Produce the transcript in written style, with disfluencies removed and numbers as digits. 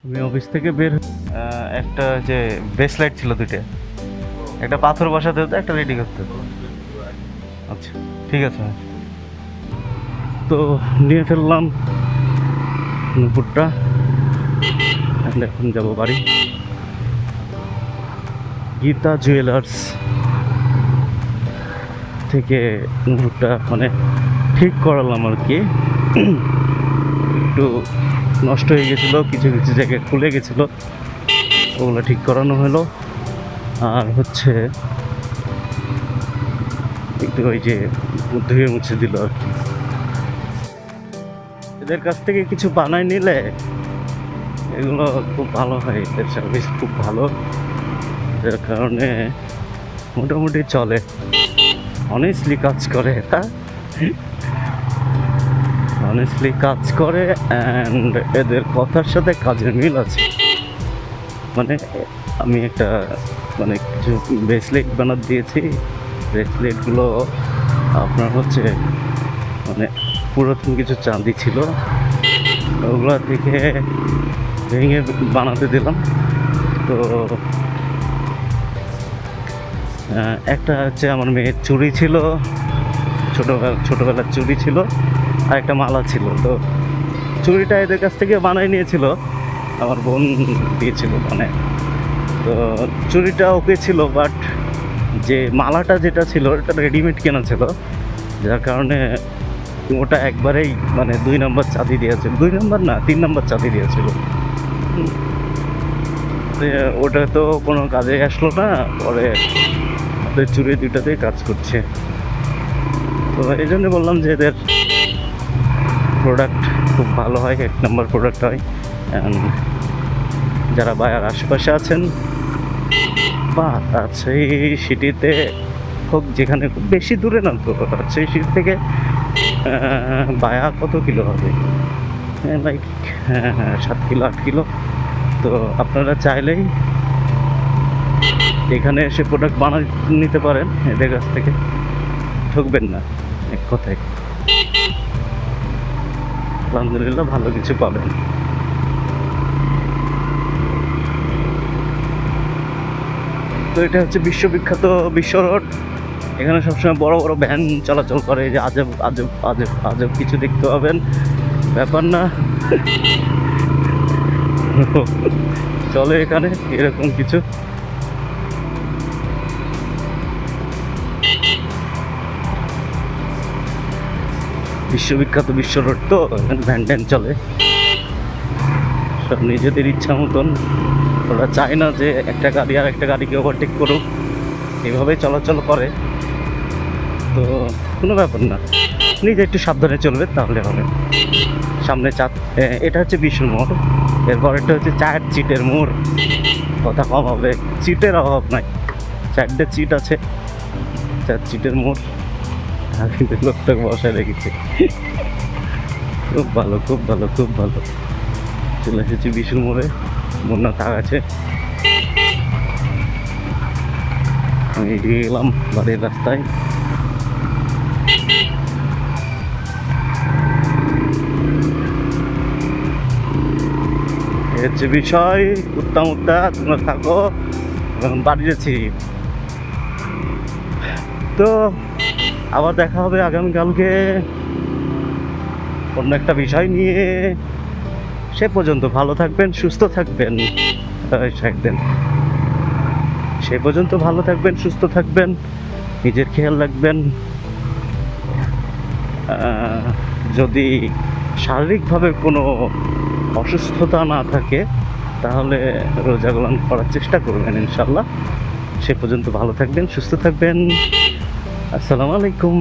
আমি অফিস থেকে বের একটা যে ব্রেসলেট ছিল দুইটা, একটা পাথর বসাতে হতো, একটা রেডি করতে হতো। আচ্ছা ঠিক আছে। তো নিয়ে ফেললাম নুপুরটা, এখন যাবো বাড়ি। গীতা জুয়েলার্স থেকে নুপুরটা মানে ঠিক করালাম আর কি। একটু নষ্ট হয়ে গেছিলো, কিছু কিছু জায়গায় খুলে গেছিলো, ওগুলো ঠিক করানো হলো। আর হচ্ছে একটু ওই যে ধুয়ে মুছে দিল আর কি। এদের কাছ থেকে কিছু বানাই নিলে এগুলো খুব ভালো হয়, এদের সার্ভিস খুব ভালো, যার কারণে মোটামুটি চলে, অনেস্টলি কাজ করে। এটা অনেস্টলি কাজ করে অ্যান্ড এদের কথার সাথে কাজের মিল আছে। মানে আমি একটা মানে কিছু ব্রেসলেট বানাতে দিয়েছি, ব্রেসলেটগুলো আপনার হচ্ছে মানে পুরাতন কিছু চাঁদি ছিল, ওগুলো থেকে ভেঙে বানাতে দিলাম। তো একটা হচ্ছে আমার মেয়ের চুড়ি ছিল, ছোটোবেলার চুড়ি ছিল, আর একটা মালা ছিল। তো চুড়িটা এদের কাছ থেকে বানাই নিয়েছিল, আমার বোন দিয়েছিল মানে। তো চুড়িটা ওকে ছিল, বাট যে মালাটা যেটা ছিল এটা রেডিমেড কেনা ছিল, যার কারণে ওটা একবারেই মানে 2 নম্বর চাঁদি দিয়েছিল, 2 নম্বর না 3 নম্বর চাঁদি দিয়েছিল। ওটা তো কোনো কাজে আসলো না, পরে ওদের চুড়ি দুইটাতেই কাজ করছে। তো এই জন্য বললাম যে এদের প্রোডাক্ট খুব ভালো হয়, 1 নম্বর প্রোডাক্ট হয়। যারা বায়ার আশেপাশে আছেন বা রাজশাহী সিটিতে হোক, যেখানে খুব বেশি দূরে না, তো রাজশাহী সিটি থেকে বায়া কত কিলো হবে, লাইক 7 কিলো 8 কিলো। তো আপনারা চাইলেই এখানে এসে প্রোডাক্ট বানিয়ে নিতে পারেন এদের কাছ থেকে, ঠকবেন না এক কথায়। আলহামদুলিল্লাহ ভালো কিছু পাবেন। তো এটা হচ্ছে বিশ্ববিখ্যাত বিশ্ব রোড, এখানে সবসময় বড় বড় ভ্যান চলাচল করে, যে আজব আজব আজব আজব কিছু দেখতে পাবেন, ব্যাপার না। চলে এখানে এরকম কিছু। বিশ্ববিখ্যাত বিশ্ব রোড, তো এখানে ভ্যান ট্যান চলে, সব নিজেদের ইচ্ছা মতন। ওরা চায় না যে একটা গাড়ি আর একটা গাড়িকে ওভারটেক করুক, এইভাবেই চলাচল করে। তো কোনো ব্যাপার না, নিজে একটু সাবধানে চলবে তাহলে হবে। সামনে এটা হচ্ছে বিশুর মোড়, এরপর এটা হচ্ছে চায়ের চিটের মোড়। কথা কম হবে, চিটের অভাব নাই, 4টে চিট আছে, 4 চিটের মোড়। আর কিন্তু লোকটাকে বসায় রেখেছে, খুব ভালো খুব ভালো খুব ভালো। চলে এসেছি বিশুর মোড়ে, বন্যা তাক আছে। আমি এদিকে গেলাম বাড়ির রাস্তায়। হচ্ছে বিষয়, কুত্তা মুত্তা তোমরা থাকো, এখন বাড়ি যাচ্ছি। তো আবার দেখা হবে আগামীকালকে অন্য একটা বিষয় নিয়ে। সে পর্যন্ত ভালো থাকবেন, সুস্থ থাকবেন, থাকবেন। সে পর্যন্ত ভালো থাকবেন, সুস্থ থাকবেন, নিজের খেয়াল রাখবেন। যদি শারীরিকভাবে কোনো অসুস্থতা না থাকে তাহলে রোজাগুলো করার চেষ্টা করবেন ইনশাল্লাহ। সে পর্যন্ত ভালো থাকবেন, সুস্থ থাকবেন। আসসালামু আলাইকুম।